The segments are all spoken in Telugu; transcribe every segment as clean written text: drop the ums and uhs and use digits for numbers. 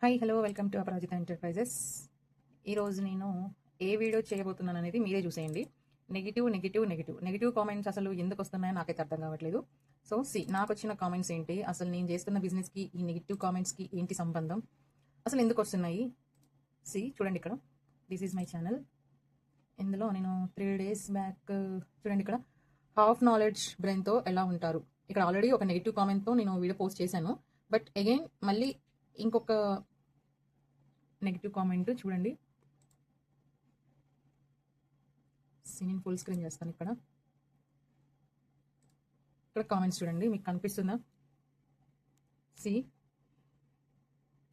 Hi hello welcome to Aparajita enterprises. ఈరోజు నేను ఏ వీడియో చేయబోతున్నాను అనేది మీరే చూసేయండి. నెగిటివ్ కామెంట్స్ అసలు ఎందుకు వస్తున్నాయో నాకైతే అర్థం కావట్లేదు. సో నాకు వచ్చిన కామెంట్స్ ఏంటి, అసలు నేను చేస్తున్న బిజినెస్కి ఈ నెగిటివ్ కామెంట్స్కి ఏంటి సంబంధం, అసలు ఎందుకు వస్తున్నాయి. చూడండి ఇక్కడ, దిస్ ఈజ్ మై ఛానల్. ఇందులో నేను 3 days బ్యాక్ చూడండి ఇక్కడ, హాఫ్ నాలెడ్జ్ బ్రెయిన్తో ఎలా ఉంటారు. ఇక్కడ ఆల్రెడీ ఒక నెగిటివ్ కామెంట్తో నేను వీడియో పోస్ట్ చేశాను. బట్ అగైన్ మళ్ళీ ఇంకొక నెగిటివ్ కామెంట్ చూడండి. నేను ఫుల్ స్క్రీన్ చేస్తాను. ఇక్కడ కామెంట్స్ చూడండి, మీకు కనిపిస్తుందా?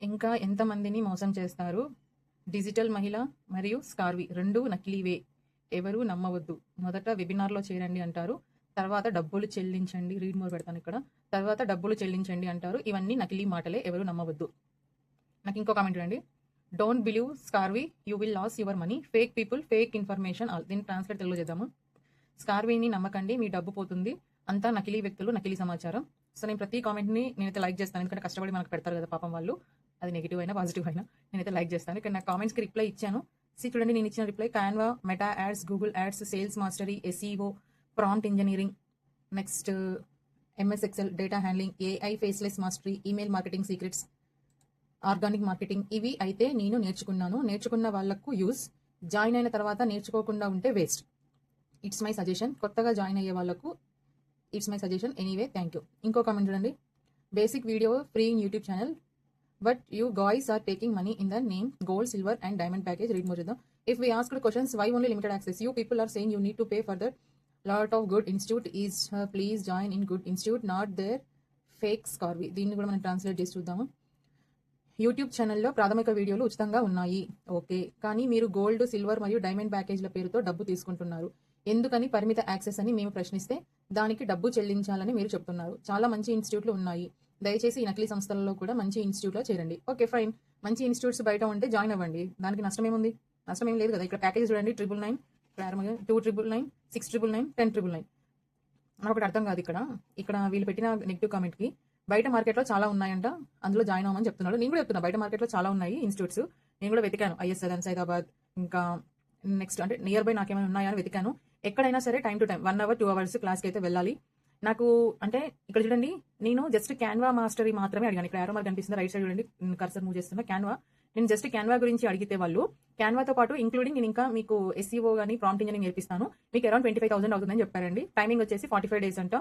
ఇంకా ఎంతమందిని మోసం చేస్తారు. డిజిటల్ మహిళ మరియు స్కార్వి రెండు నకిలీవే, ఎవరు నమ్మవద్దు. మొదట వెబినార్లో చేరండి అంటారు, తర్వాత డబ్బులు చెల్లించండి. రీడ్ మోర్ పెడతాను ఇక్కడ. తర్వాత డబ్బులు చెల్లించండి అంటారు, ఇవన్నీ నకిలీ మాటలే, ఎవరు నమ్మవద్దు. నాకు ఇంకో కామెంట్ చూడండి. Don't believe Scarvi, you will lose your money. Fake people, fake information. దీన్ని ట్రాన్స్లేట్ తెలుగు చేద్దాము. స్కార్వీని నమ్మకండి, మీ డబ్బు పోతుంది. అంతా నకిలీ వ్యక్తులు, నకిలీ సమాచారం. సో నేను ప్రతి కామెంట్ని నేనైతే లైక్ చేస్తాను, ఎందుకంటే కష్టపడి మనకు పెడతారు కదా పాపం వాళ్ళు. అది నెగిటివ్ అయినా పాజిటివ్ అయినా నేనైతే లైక్ చేస్తాను. ఇక్కడ నా కామెంట్స్కి రిప్లై ఇచ్చాను. చూడండి, నేను ఇచ్చిన reply: Canva, meta ads, Google ads, sales mastery, SEO, prompt engineering, next MS Excel, data handling, AI faceless mastery, email marketing secrets, organic marketing. ఇవి అయితే నేను నేర్చుకున్నాను. నేర్చుకున్న వాళ్లకు యూజ్, జాయిన్ అయిన తర్వాత నేర్చుకోకుండా ఉంటే వేస్ట్. It's my suggestion. కొత్తగా జాయిన్ అయ్యే వాళ్ళకు it's my suggestion. Anyway, thank you. ఇంకో కామెంట్ చూడండి. Basic video free in YouTube channel, but you guys are taking money in the name gold, silver and diamond package. Read more చేద్దాం. If we asked questions, why only limited access? You people are saying you need to pay for that. Lot of good institute is, please join in good institute, not their fake Scarvi. దీన్ని కూడా మనం ట్రాన్స్లేట్ చేసి చూద్దాము. యూట్యూబ్ ఛానల్లో ప్రాథమిక వీడియోలు ఉచితంగా ఉన్నాయి, ఓకే, కానీ మీరు గోల్డ్, సిల్వర్ మరియు డైమండ్ ప్యాకేజ్ల పేరుతో డబ్బు తీసుకుంటున్నారు. ఎందుకని పరిమిత యాక్సెస్ అని మేము ప్రశ్నిస్తే దానికి డబ్బు చెల్లించాలని మీరు చెప్తున్నారు. చాలా మంచి ఇన్స్టిట్యూట్లు ఉన్నాయి, దయచేసి ఈ నకిలీ సంస్థలలో కూడా మంచి ఇన్స్టిట్యూట్లో చేరండి. ఓకే ఫైన్, మంచి ఇన్స్టిట్యూట్స్ బయట ఉంటే జాయిన్ అవ్వండి, దానికి నష్టం ఏముంది? నష్టం ఏం లేదు కదా. ఇక్కడ ప్యాకేజ్ చూడండి: 999, 299, 699, 1099. నాకు ఒకటి అర్థం కాదు ఇక్కడ వీళ్ళు పెట్టిన నెగిటివ్ కామెంట్కి. బయట మార్కెట్లో చాలా ఉన్నాయంట, అందులో జాయిన్ అవ్వమని చెప్తున్నాడు. నేను కూడా చెప్తున్నా, బయట మార్కెట్లో చాలా ఉన్నాయి ఇన్స్టిట్యూట్స్. నేను కూడా వెతికాను, ఐఎస్ఎల్, సైదాబాద్, ఇంకా నెక్స్ట్ అంటే నియర్ బై నాకేమైనా ఉన్నాయా అని వెతికాను. ఎక్కడైనా సరే time to time 1 hour 2 hours క్లాస్కి అయితే వెళ్ళాలి. నాకు అంటే ఇక్కడ చూడండి, నేను జస్ట్ క్యాన్వా మాస్టరీ మాత్రమే అడిగాను. ఇక్కడ యారో మార్క్ కనిపిస్తుంది, రైట్ సైడ్ చూడండి, కర్సర్ మూవ్ చేస్తున్నా. క్యాన్వా, నేను జస్ట్ క్యాన్వా గురించి అడిగితే వాళ్ళు క్యాన్వాతో పాటు ఇంక్లూడింగ్ నేను ఇంకా మీకు ఎస్ఈఓ కానీ ప్రాంప్ట్ ఇంజనీరింగ్ నేర్పిస్తాను, మీకు అరౌండ్ 25,000 అవుతుందని చెప్పారండి. టైమింగ్ వచ్చేసి 45 days అంట,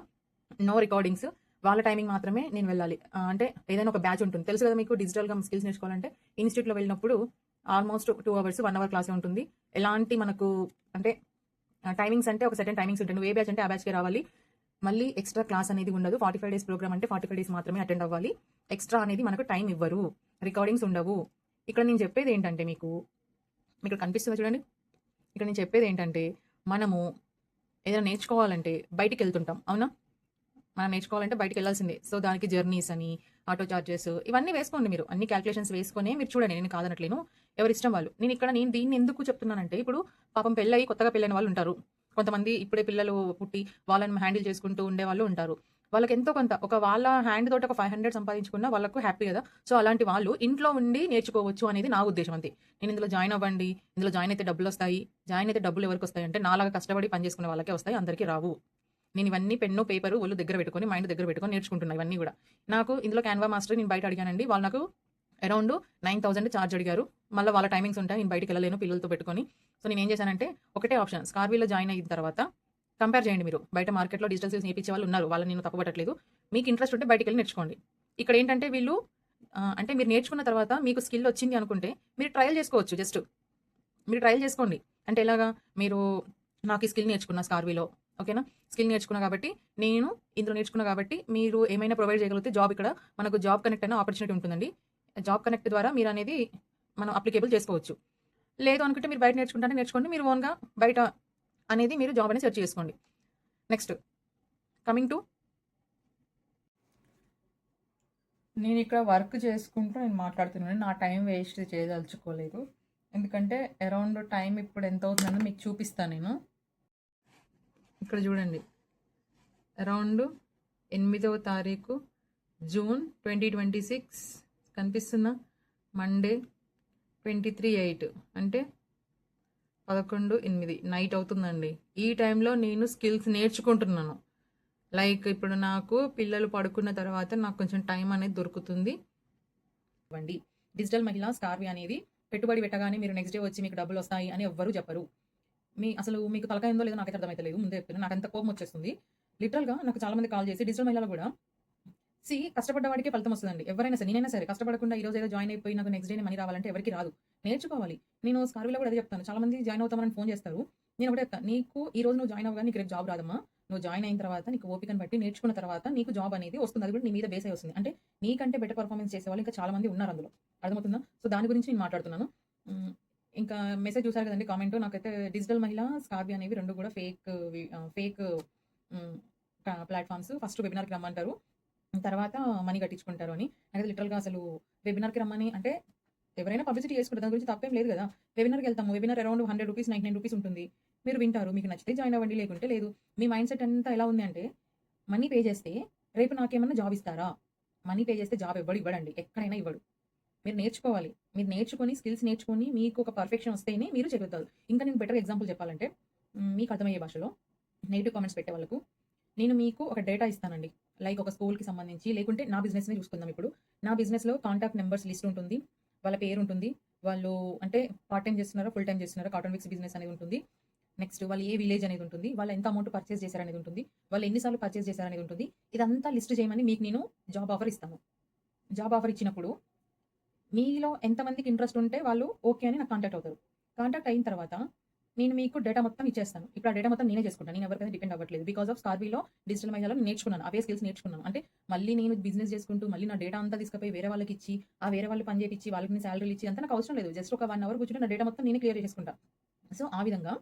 నో రికార్డింగ్స్, వాళ్ళ టైమింగ్ మాత్రమే నేను వెళ్ళాలి. అంటే ఏదైనా ఒక బ్యాచ్ ఉంటుంది, తెలుసు కదా మీకు, డిజిటల్గా స్కిల్స్ నేర్చుకోవాలంటే ఇన్స్టిట్యూట్లో వెళ్ళినప్పుడు ఆల్మోస్ట్ 2 hours 1 hour క్లాసే ఉంటుంది. ఎలాంటి మనకు అంటే టైమింగ్స్ అంటే ఒక సెకండ్ టైమింగ్స్ ఉంటాయి. నువ్వు ఏ బ్యాచ్ అంటే ఆ బ్యాచ్కి రావాలి, మళ్ళీ ఎక్స్ట్రా క్లాస్ అనేది ఉండదు. 45 days ప్రోగ్రామ్ అంటే 45 days మాత్రమే అటెండ్ అవ్వాలి. ఎక్స్ట్రా అనేది మనకు టైం ఇవ్వరు, రికార్డింగ్స్ ఉండవు. ఇక్కడ నేను చెప్పేది ఏంటంటే, మీకు ఇక్కడ కనిపిస్తుంది చూడండి, ఇక్కడ నేను చెప్పేది ఏంటంటే, మనము ఏదైనా నేర్చుకోవాలంటే బయటికి వెళ్తుంటాం, అవునా? మనం నేర్చుకోవాలంటే బయటికి వెళ్ళాల్సిందే. సో దానికి జర్నీస్ అని, ఆటో చార్జెస్, ఇవన్నీ వేసుకోండి. మీరు అన్ని క్యాల్కులేషన్స్ వేసుకొని మీరు చూడండి, నేను కాదనట్లేను, ఎవరి ఇష్టం వాళ్ళు. నేను దీన్ని ఎందుకు చెప్తున్నానంటే, ఇప్పుడు పాపం పెళ్ళయి కొత్తగా పెళ్ళైన వాళ్ళు ఉంటారు, కొంతమంది ఇప్పుడే పిల్లలు పుట్టి వాళ్ళని హ్యాండిల్ చేసుకుంటూ ఉండే వాళ్ళు ఉంటారు. వాళ్ళకి ఎంతో కొంత ఒక వాళ్ళ హ్యాండ్ తోటి ఒక 500 సంపాదించుకున్నా వాళ్ళకు హ్యాపీ కదా. సో అలాంటి వాళ్ళు ఇంట్లో ఉండి నేర్చుకోవచ్చు అనేది నా ఉద్దేశం. అంతే. నేను ఇందులో జాయిన్ అవ్వండి, ఇందులో జాయిన్ అయితే డబ్బులు వస్తాయి. జాయిన్ అయితే డబ్బులు ఎవరికి వస్తాయి అంటే, నాలాగా కష్టపడి పని చేసుకునే వాళ్ళకే వస్తాయి, అందరికీ రావు. నేను ఇవన్నీ పెన్ను పేపరు ఒళ్ళు దగ్గర పెట్టుకొని, మైండ్ దగ్గర పెట్టుకొని నేర్చుకుంటున్నా ఇవన్నీ కూడా. నాకు ఇందులో క్యాన్వా మాస్టర్ నేను బయట అడిగానండి, వాళ్ళు నాకు అరౌండ్ 9,000 ఛార్జ్ అడిగారు. మళ్ళీ వాళ్ళ టైమింగ్స్ ఉంటాయి, నేను బయటకు వెళ్ళలేను పిల్లలతో పెట్టుకొని. సో నేను ఏం చేశానంటే, ఒకటే ఆప్షన్, స్కార్వీలో జాయిన్ అయిన తర్వాత కంపేర్ చేయండి. మీరు బయట మార్కెట్లో డిజిటల్ స్కిల్స్ నేర్పించే వాళ్ళు ఉన్నారు, వాళ్ళని నేను తప్పుపట్టట్లేదు. మీకు ఇంట్రెస్ట్ ఉంటే బయటకు వెళ్ళి నేర్చుకోండి. ఇక్కడ ఏంటంటే వీళ్ళు అంటే మీరు నేర్చుకున్న తర్వాత మీకు స్కిల్ వచ్చింది అనుకుంటే మీరు ట్రయల్ చేసుకోవచ్చు. జస్ట్ మీరు ట్రయల్ చేసుకోండి. అంటే ఎలాగా, మీరు నాకు ఈ స్కిల్ నేర్చుకున్నా స్కార్వీలో, ఓకేనా, స్కిల్ నేర్చుకున్నా కాబట్టి, నేను ఇందులో నేర్చుకున్నా కాబట్టి మీరు ఏమైనా ప్రొవైడ్ చేయగలిగితే జాబ్, ఇక్కడ మనకు జాబ్ కనెక్ట్ అయిన ఆపర్చునిటీ ఉంటుందండి. జాబ్ కనెక్ట్ ద్వారా మీరు అనేది మనం అప్లికేబుల్ చేసుకోవచ్చు. లేదు అనుకుంటే మీరు బయట నేర్చుకుంటే నేర్చుకోండి, మీరు ఓన్గా బయట అనేది మీరు జాబ్ అనేది సెర్చ్ చేసుకోండి. నెక్స్ట్ కమింగ్ టు, నేను ఇక్కడ వర్క్ చేసుకుంటూ నేను మాట్లాడుతున్నాను, నా టైం వేస్ట్ చేయదలుచుకోలేదు. ఎందుకంటే అరౌండ్ టైం ఇప్పుడు ఎంత అవుతుందని మీకు చూపిస్తాను నేను. ఇక్కడ చూడండి, అరౌండ్ 8వ తారీఖు జూన్ 2026 కనిపిస్తుందా? మండే 23/8 అంటే 11/8 నైట్ అవుతుందండి. ఈ టైంలో నేను స్కిల్స్ నేర్చుకుంటున్నాను. లైక్ ఇప్పుడు నాకు పిల్లలు పడుకున్న తర్వాత నాకు కొంచెం టైం అనేది దొరుకుతుంది. ఇవ్వండి. డిజిటల్ మహిళా స్కార్వి అనేది పెట్టుబడి పెట్టగానే మీరు నెక్స్ట్ డే వచ్చి మీకు డబ్బులు వస్తాయి అని ఎవ్వరూ చెప్పరు. అసలు మీకు తలకాయ ఉందో లేదో నాకైతే అర్థమైతలేదు. ముందే చెప్తున్నా. నాకంత కోపం వచ్చేస్తుంది. లిటరల్‌గా నాకు చాలా మంది కాల్ చేసి డిజిటల్ మహిళలు కూడా కష్టపడ్డ వాడికే ఫలితం వస్తదండి. ఎవరైనా సరే, నేనైనా సరే కష్టపడకుండా ఈ రోజు ఏదో జాయిన్ అయిపోయి నాకు నెక్స్ట్ డేనే మనీ రావాలంటే ఎవరికీ రాదు. నేర్చుకోవాలి. నేను స్కార్విలో కూడా అదే చెప్తాను. చాలా మంది జాయిన్ అవుతామని ఫోన్ చేస్తారు. నేను ఒకటే చెప్తా. నీకు ఈ రోజు నువ్వు జాయిన్ అవ్వగానే నీకు రేపు జాబ్ రాదమ్మా. నువ్వు జాయిన్ అయిన తర్వాత నీకు ఓపికను బట్టి నేర్చుకున్న తర్వాత నీకు జాబ్ అనేది వస్తుంది. అది కూడా నీ మీద బేస్ అయ్యి వస్తుంది. అంటే నీకంటే బెటర్ పర్ఫార్మెన్స్ చేసేవాళ్ళు ఇంకా చాలా మంది ఉన్నారు అందులో. అర్థమవుతుందా? సో దాని గురించి నేను మాట్లాడుతున్నాను. హ్మ్. ఇంకా మెసేజ్ చూసారు కదండీ కామెంట్. నాకైతే డిజిటల్ మహిళ, స్కార్వి అనేవి 2 కూడా ఫేక్ హ్మ్. ప్లాట్‌ఫార్మ్స్. ఫస్ట్ వెబినార్‌కి రమ్మంటారు. తర్వాత మనీ కట్టించుకుంటారు అని. నాకైతే లిటరల్‌గా అసలు వెబినార్‌కి రమ్మని అంటే ఎవరైనా పబ్లిసిటీ చేసుకుంటారు. దాని గురించి తప్పేం లేదు గదా! వెబినార్‌కెళ్తాము. వెబినార్ అరౌండ్ రూ. 100 99 ఉంటుంది. మీరు వింటారు. మీకు నచ్చితే జాయిన్ అవ్వండి. లేకుంటే లేదు. మీ మైండ్ సెట్ అంతా ఎలా ఉంది అంటే మనీ పే చేస్తే రేపు నాకేమన్నా జాబ్ ఇస్తారా? మనీ పే చేస్తే జాబ్ ఎవ్వడు ఇవ్వడండి. ఎక్కడైనా ఇవ్వడు. మీరు నేర్చుకోవాలి. మీరు నేర్చుకొని స్కిల్స్ నేర్చుకొని మీకు ఒక పర్ఫెక్షన్ వస్తేనే మీరు చేయగలుగుతారు. ఇంకా నేను బెటర్ ఎగ్జాంపుల్ చెప్పాలంటే మీకు అర్థమయ్యే భాషలో నెగెటివ్ కామెంట్స్ పెట్టే వాళ్ళకు నేను మీకు ఒక డేటా ఇస్తానండి. లైక్ ఒక స్కూల్‌కి సంబంధించి లేకుంటే నా బిజినెస్‌నే చూసుకుందాం ఇప్పుడు. నా బిజినెస్‌లో కాంటాక్ట్ నంబర్స్ లిస్ట్ ఉంటుంది. వాళ్ళ పేరు ఉంటుంది. వాళ్ళు అంటే పార్ట్ టైమ్ చేస్తున్నారా? ఫుల్ టైమ్ చేస్తున్నారా? కాటన్ విక్స్ బిజినెస్ అనేది ఉంటుంది. నెక్స్ట్ వాళ్ళు ఏ విలేజ్ అనేది ఉంటుంది. వాళ్ళు ఎంత అమౌంట్ పర్చేస్ చేశారనేది ఉంటుంది. వాళ్ళు ఎన్ని సార్లు పర్చేస్ చేశారనేది ఉంటుంది. ఇదంతా లిస్ట్ చేయమని మీకు నేను జాబ్ ఆఫర్ ఇస్తాను. జాబ్ ఆఫర్ ఇచ్చినప్పుడు మీలో ఎంతమందికి ఇంట్రెస్ట్ ఉంటే వాళ్ళు ఓకే అని నాకు కాంటాక్ట్ అవుతారు. కాంటాక్ట్ అయిన తర్వాత నేను మీకు డేటా మొత్తం ఇచ్చేస్తాను. ఇప్పుడు ఆ డేటా మొత్తం నేనే చేసుకుంటాను. నేను ఎవరికైనా డిపెండ్ అవ్వట్లేదు. బికాస్ ఆఫ్ స్కార్విలో డిజిటల్ మహిళలో నేర్చుకున్నాను. అవే స్కిల్స్ నేర్చుకున్నాను. అంటే మళ్ళీ నేను బిజినెస్ చేసుకుంటూ మళ్ళీ నా డేటా అంతా తీసుకుపోయి వేరే వాళ్ళకి ఇచ్చి, ఆ వేరే వాళ్ళు పని చేపిచ్చి వాళ్ళకి నేను సాలరీలు ఇచ్చి అంతా నాకు అవసరం లేదు. జస్ట్ ఒక 1 అవర్ కూర్చొని నా డేటా మొత్తం నేనే క్లియర్ చేసుకుంటా. సో, ఆ విధంగా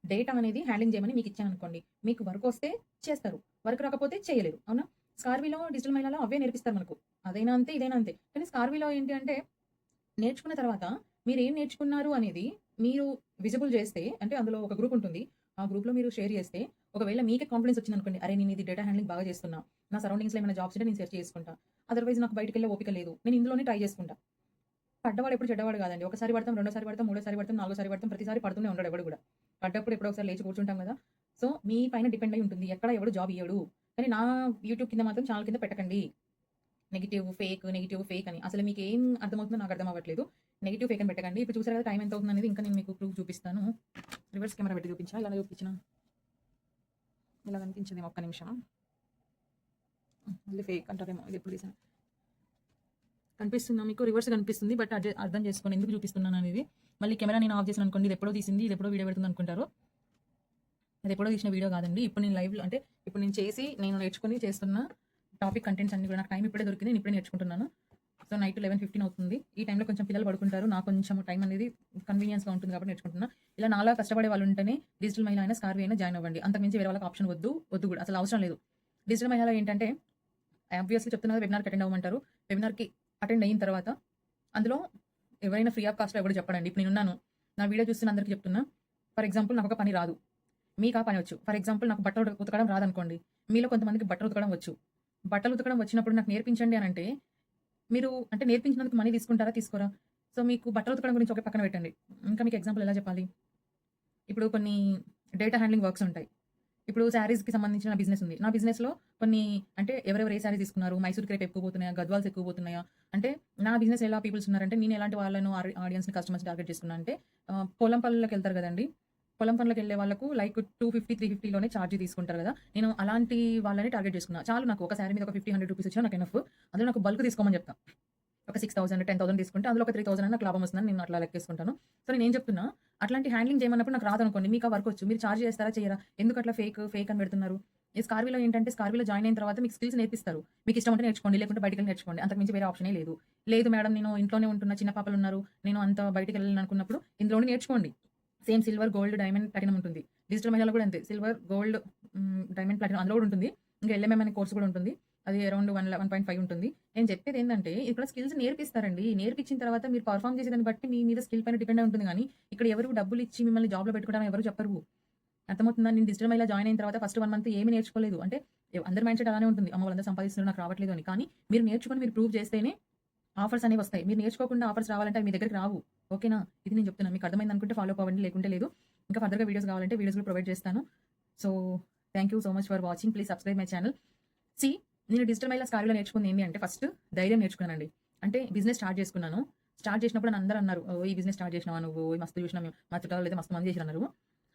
డేటా అనేది హ్యాండ్లింగ్ చేయమని మీకు ఇచ్చాననుకోండి. మీకు వర్క్ వస్తే చేస్తారు. వర్క్ రాకపోతే చేయలేరు. అవునా? స్కార్విలో డిజిటల్ మహిళలో అవే నేర్పిస్తారు మనకు. అదైనా అంతే, ఇదైనా అంతే. కానీ స్కార్విలో ఏంటి అంటే నేర్చుకున్న తర్వాత మీరేం నేర్చుకున్నారు అనేది మీరు విజిబుల్ చేస్తే అంటే అందులో ఒక గ్రూప్ ఉంటుంది. ఆ గ్రూప్‌లో మీరు షేర్ చేస్తే ఒకవేళ మీకే కాన్ఫిడెన్స్ వచ్చిందనుకోండి. అరే! నేను ఇది డేటా హ్యాండ్లింగ్ బాగా చేస్తున్నా. నా సరౌండింగ్స్‌లో ఏమైనా జాబ్స్ ఉంటే నేను సెర్చ్ చేసుకుంటా. అదర్‌వైజ్ నాకు బయటికెళ్ళే ఓపిక లేదు. నేను ఇందులోనే ట్రై చేసుకుంటా. పడ్డవాడు ఎప్పుడు చెడ్డవాడు కాదండి. ఒకసారి పడతాం, రెండోసారి పడతాం, మూడోసారి పడతాం, నాలుగోసారి పడతాం. ప్రతిసారి పడుతూనే ఉండడు ఎవడు కూడా. పడ్డప్పుడు ఎప్పుడో ఒకసారి లేచి కూర్చుంటాం కదా! సో, మీ పైన డిపెండ్ అయ్యి ఉంటుంది. ఎక్కడ ఎవడు జాబ్ ఇయ్యడు. కానీ నా యూట్యూబ్ కింద మాత్రం ఛానెల్ కింద పెట్టకండి. నెగెటివ్, ఫేక్ అని. అసలు మీకేం అర్థమవుతుందో నాకు అర్థం అవ్వట్లేదు. నెగెటివ్, ఫేక్ అని పెట్టకండి. ఇప్పుడు చూసారు కదా టైం ఎంత అవుతుందనేది ఇంకా నేను మీకు ప్రూఫ్ చూపిస్తాను. రివర్స్ కెమెరా పెట్టి చూపించా? ఇలానే చూపించినా? ఇలా కనిపించిందేమో ఒక్క నిమిషం. మళ్ళీ ఫేక్ అంటారేమో ఇది ఎప్పుడు తీసాను. కనిపిస్తుందా మీకు? రివర్స్ కనిపిస్తుంది. బట్ అర్థం చేసుకోండి ఎందుకు చూపిస్తున్నాను అనేది. మళ్ళీ కెమెరా నేను ఆఫ్ చేశాను అనుకోండి ఇది ఎప్పుడో తీసింది, ఇది ఎప్పుడో వీడియో పెడుతుంది అనుకుంటారు. అది ఎప్పుడో తీసిన వీడియో కాదండి. ఇప్పుడు నేను లైవ్‌లో అంటే ఇప్పుడు నేను నేను నేర్చుకొని చేస్తున్న టాపిక్ కంటెంట్స్ అన్ని కూడా నాకు టైం ఇప్పుడే దొరికింది. నేను ఇప్పుడే నేర్చుకుంటున్నాను. సో, నైట్ 11:15 అవుతుంది. ఈ టైంలో కొంచెం పిల్లలు పడుకుంటారు. నాకు కొంచెం టైం అనేది కన్వీనియన్స్‌గా ఉంటుంది కాబట్టి నేర్చుకుంటున్నా. ఇలా నాలా కష్టపడే వాళ్ళు ఉంటేనే డిజిటల్ మహిళ అయినా, స్కార్వి అయినా జాయిన్ అవ్వండి. అంతకుమించి వేరే వాళ్ళకి ఆప్షన్ వద్దు కూడా. అసలు అవసరం లేదు. డిజిటల్ మహిళలో ఏంటంటే ఆబ్వియస్‌లీ చెప్తున్నా కదా వెబినార్‌కి అటెండ్ అవ్వమంటారు. వెబినార్‌కి అటెండ్ అయిన తర్వాత అందులో ఎవరైనా ఫ్రీ ఆఫ్ కాస్ట్‌లో ఎవడు చెప్పడండి. ఇప్పుడు నేనున్నాను. నా వీడియో చూస్తున్న అందరికీ చెప్తున్నా. ఫర్ ఎగ్జాంపుల్ నాకొక పని రాదు. మీకు ఆ పని వచ్చు. ఫర్ ఎగ్జాంపుల్ నాకు బట్టలు ఉతకడం రాదనుకోండి. మీలో కొంతమందికి బట్టలు ఉతకడం వచ్చు. బట్టలు ఉతకడం వచ్చినప్పుడు నాకు నేర్పించండి అనంటే మీరు అంటే నేర్పించినందుకు మనీ తీసుకుంటారా? తీసుకోరా? సో, మీకు బట్టలు ఉతకడం గురించి ఒక పక్కన పెట్టండి. ఇంకా మీకు ఎగ్జాంపుల్ ఎలా చెప్పాలి? ఇప్పుడు కొన్ని డేటా హ్యాండ్లింగ్ వర్క్స్ ఉంటాయి. ఇప్పుడు శారీస్‌కి సంబంధించిన బిజినెస్ ఉంది. నా బిజినెస్‌లో కొన్ని అంటే ఎవరెవరు ఏ శారీస్ తీసుకున్నారు? మైసూర్ క్రేప్ ఎక్కువ పోతున్నాయా? గద్వాల్స్ ఎక్కువ పోతున్నాయా? అంటే నా బిజినెస్ ఎలా పీపుల్స్ ఉన్నారంటే నేను ఎలాంటి వాళ్ళను ఆడియన్స్‌ని కస్టమర్స్‌ని టార్గెట్ చేసుకున్నా అంటే పొలం పనులకెళ్తారు గదండీ! పొలం పనులకెళ్ళే వాళ్ళకు లైక్ 250, 350లోనే చార్జ్ తీసుకుంటారు గదా! నేను అలాంటి వాళ్ళని టార్గెట్ చేసుకున్నా. చాలు నాకు ఒక శారీ మీద ఒక 50, 100 రూపీస్ వచ్చినా నాకు ఎనఫ్. అందులో నాకు బల్క్ తీసుకోమని చెప్తా. ఒక 6,000, 10,000 తీసుకుంటే అందులో ఒక 3,000 నాకు లాభం వస్తుందని నేను అట్లా లెక్కేసుకుంటాను. సో, నేనేం చెప్తున్నా అట్లాంటి హ్యాండ్లింగ్ చేయమన్నప్పుడు నాకు రాదనుకోండి. మీకు ఆ వర్క్ వచ్చు. మీరు చార్జ్ చేస్తారా? చేయరా? ఎందుకు అట్లా ఫేక్ అని పెడుతున్నారు? ఈ స్కార్విలో ఏంటంటే స్కార్విలో జాయిన్ అయిన తర్వాత మీకు స్కిల్స్ నేర్పిస్తారు. మీకు ఇష్టం ఉంటే నేర్చుకోండి. లేకుంటే బయటికెళ్ళి నేర్చుకోండి. అంతకు మించి వేరే ఆప్షనే లేదు. లేదు మేడం నేను ఇంట్లోనే ఉంటున్నా. చిన్న పాపలున్నారు. నేను అంత బయటికెళ్ళను అనుకున్నప్పుడు ఇందులోనే నేర్చుకోండి. Same silver, gold, diamond, platinum ఉంటుంది. డిజిటల్ మహిళలో కూడా అంతే. సిల్వర్, గోల్డ్, డైమండ్, ప్లాటినం అందులో కూడా ఉంటుంది. ఇంకా ఎల్ఎంఎం అనే కోర్స్ కూడా ఉంటుంది. అది అరౌండ్ 1.5 ఉంటుంది. నేను చెప్పేదేంటంటే ఇక్కడ స్కిల్స్ నేర్పిస్తారండి. నేర్పించిన తర్వాత మీరు పర్ఫార్మ్ చేసేదాన్ని బట్టి మీ మీద స్కిల్ పైన డిపెండ్ అయి ఉంటుంది గానీ, ఇక్కడ ఎవరు డబ్బులిచ్చి మిమ్మల్ని జాబ్‌లో పెట్టుకోవడానికి ఎవరు చెప్పరు. అర్థమవుతుందా? నేను డిజిటల్ మహిళ జాయిన్ అయిన తర్వాత ఫస్ట్ 1 మంత్ ఏమి నేర్చుకోలేదు. అంటే అందరి మైండ్‌సెట్ అలానే ఉంటుంది. అమ్మో! వాళ్ళందరూ సంపాదిస్తున్నారు నాకు రావట్లేదు అని. కానీ మీరు నేర్చుకొని మీరు ప్రూవ్ చేస్తేనే ఆఫర్స్ అనేవి వస్తాయి. మీరు నేర్చుకోకుండా ఆఫర్స్ రావాలంటే అవి మీ దగ్గరికి రావు. ఓకేనా? ఇది నేను చెప్తున్నాను. మీకు అర్థమైంది అనుకుంటే ఫాలో అవ్వండి. లేకుంటే లేదు. ఇంకా ఫర్దర్‌గా వీడియోస్ కావాలంటే వీడియోస్ కూడా ప్రొవైడ్ చేస్తాను. So, thank you so much for watching. Please subscribe my channel. See నేను డిజిటల్ మైలా స్కార్విలో నేర్చుకుంది ఏంటి అంటే ఫస్ట్ ధైర్యం నేర్చుకున్నానండి. అంటే బిజినెస్ స్టార్ట్ చేసుకున్నాను. స్టార్ట్ చేసినప్పుడు నన్ను అందరూ అన్నారు. "ఓహ్! ఈ బిజినెస్ స్టార్ట్ చేసినావా నువ్వు? మస్తు చూసినాం మేము. మా చుట్టాలైతే మస్తు మంది చేసిరన్నారు."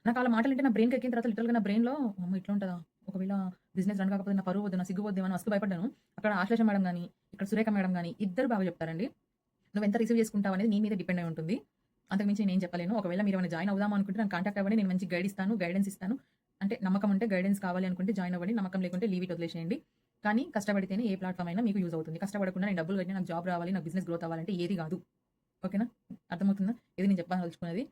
నాకు ఆళ్ళ మాటలింటే నా బ్రెయిన్‌కి ఎక్కిన తర్వాత లిటరల్‌గా నా బ్రెయిన్‌లో అమ్మో! ఇట్లా ఉంటదా? ఒకవేళ బిజినెస్ రన్ కాకపోతే నా పరువు పోద్దు, నా సిగ్గు పోద్దేమో అని మస్తు భయపడ్డాను. అక్కడ ఆశ్లేష మేడం గాని, ఇక్కడ సురేఖ మేడం గాని ఇద్దరు బాగా చెప్తారండి. నువ్వెంత రిసీవ్ చేసుకుంటావు అనేది నీ మీదే డిపెండ్ అయి ఉంటుంది. అంతకు మించి నేనేం చెప్పలేను. ఒకవేళ మీరేమైనా జాయిన్ అవుదాం అనుకుంటే నన్ను కాంటాక్ట్ అవ్వండి. నేను మంచి గైడెన్స్ ఇస్తాను. అంటే నమ్మకం ఉంటే గైడెన్స్ కావాలి అనుకుంటే జాయిన్ అవ్వండి. నమ్మకం లేకుంటే లీవ్ ఇట్ వదిలేసేయండి. కానీ కష్టపడితేనే ఏ ప్లాట్‌ఫార్మ్ అయినా మీకు యూజ్ అవుతుంది. కష్టపడకుండా నేను డబ్బులు కట్టిన నాకు జాబ్ రావాలి, నాకు బిజినెస్ గ్రోత్ అవ్వాలంటే ఏది కాదు. ఓకేనా? అర్థమవుతుందా? ఇది నేను చెప్పదలుచుకున్నది.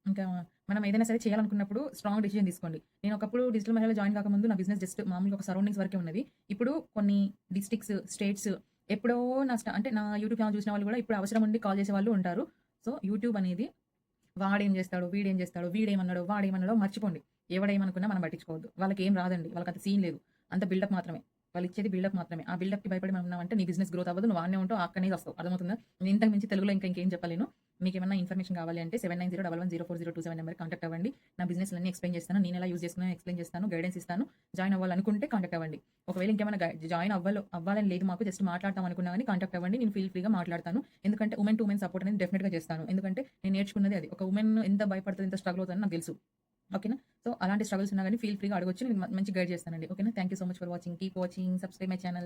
ఇంకా మనం ఏదైనా సరే చేయాలనుకున్నప్పుడు స్ట్రాంగ్ డెసిషన్ తీసుకోండి. నేను ఒకప్పుడు డిజిటల్ మహిళలో జాయిన్ కాకముందు నా బిజినెస్ జస్ట్ మామూలుగా ఒక సరౌండింగ్స్ వరకే ఉన్నది. ఇప్పుడు కొన్ని డిస్ట్రిక్ట్స్, స్టేట్స్ ఎప్పుడో అంటే నా యూట్యూబ్ ఛానెల్ చూసిన వాళ్ళు కూడా ఇప్పుడు అవసరం ఉండి కాల్ చేసేవాళ్ళు ఉంటారు. సో, యూట్యూబ్ అనేది వాడేం జేస్తాడో, వీడేం జేస్తాడో, వీడేమన్నాడో, వాడేమన్నాడో మర్చిపోండి. ఎవడేమనుకున్నా మనం పట్టించుకోవద్దు. వాళ్ళకేం రాదండి. వాళ్ళకంత సీన్ లేదు. అంత బిల్డప్ మాత్రమే. వాళ్ళిచ్చేది బిల్డప్ మాత్రమే. ఆ బిల్డప్‌కి భయపడి మనం ఉన్నామంటే నీ బిజినెస్ గ్రోత్ అవ్వదు. నువ్వు ఆడనే ఉంటావు. అక్కడనే సస్తావు. అర్థమవుతుందా? నేను ఇంతకు మించి తెలుగులో ఇంకేం చెప్పలేను. మీకేమన్నా ఇన్ఫర్మేషన్ కావాలి అంటే 7901104027 నెంబర్‌కి కాంటాక్ట్ అవ్వండి. నా బిజినెస్‌లన్నీ ఎక్స్‌ప్లెయిన్ చేస్తాను. నేనెలా యూజ్ చేసుకున్నానో ఎక్స్‌ప్లెయిన్ చేస్తాను. గైడెన్స్ ఇస్తాను. జాయిన్ అవ్వాలనుకుంటే కాంటాక్ట్ అవ్వండి. ఒకవేళ ఇంకేమైనా జాయిన్ అవ్వాలని లేదు మాకు జస్ట్ మాట్లాడతాం అనుకున్నా గాని కాంటాక్ట్ అవ్వండి. నేను ఫ్రీగా మాట్లాడతాను. ఎందుకంటే వుమెన్ టు వుమెన్ సపోర్ట్ అనేది డెఫినిట్‌గా చేస్తాను. ఎందుకంటే నేను నేర్చుకున్నది అది. ఒక వుమెన్ ఎంత భయపడుతది, ఎంత స్ట్రగుల్ అవుతదని నాకు తెలుసు. ఓకేనా? సో, అలాంటి స్ట్రగుల్స్ ఉన్నా గాని ఫ్రీగా అడగొచ్చు. నేను మంచి గైడ్ చేస్తానండి. ఓకేనా? Thank you so much for watching. Keep watching. Subscribe my channel.